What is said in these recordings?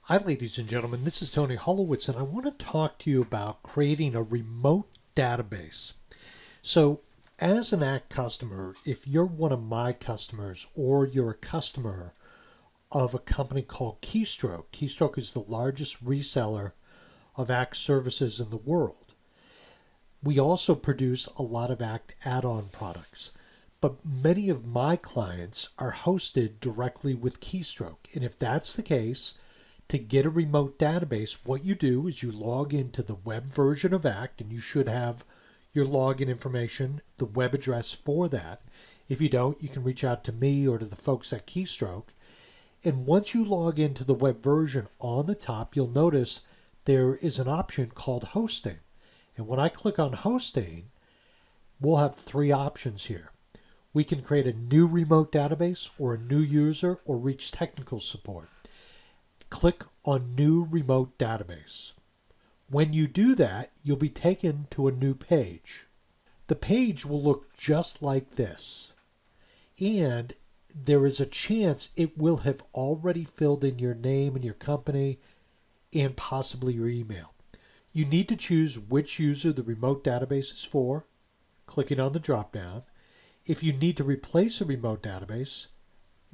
Hi, ladies and gentlemen. This is Tony Holowitz, and I want to talk to you about creating a remote database. So, as an Act customer, if you're one of my customers or you're a customer of a company called Keystroke, Keystroke is the largest reseller of Act services in the world. We also produce a lot of Act add-on products, but many of my clients are hosted directly with Keystroke. And if that's the case, to get a remote database, what you do is you log into the web version of Act, and you should have your login information, the web address for that. If you don't, you can reach out to me or to the folks at Keystroke. And once you log into the web version, on the top, you'll notice there is an option called hosting. And when I click on hosting, we'll have three options here. We can create a new remote database or a new user or reach technical support. Click on New Remote Database. When you do that, you'll be taken to a new page. The page will look just like this, and there is a chance it will have already filled in your name and your company and possibly your email. You need to choose which user the remote database is for, clicking on the drop-down. If you need to replace a remote database,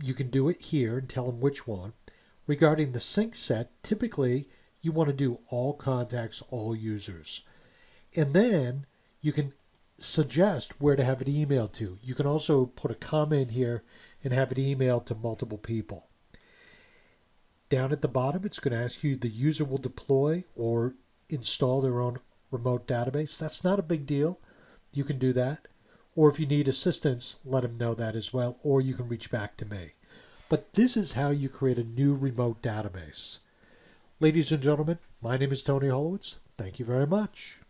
you can do it here and tell them which one. Regarding the sync set, typically you want to do all contacts, all users. And then you can suggest where to have it emailed to. You can also put a comment here and have it emailed to multiple people. Down at the bottom, it's going to ask you the user will deploy or install their own remote database. That's not a big deal. You can do that. Or if you need assistance, let them know that as well, or you can reach back to me. But this is how you create a new remote database. Ladies and gentlemen, my name is Tony Holowitz. Thank you very much.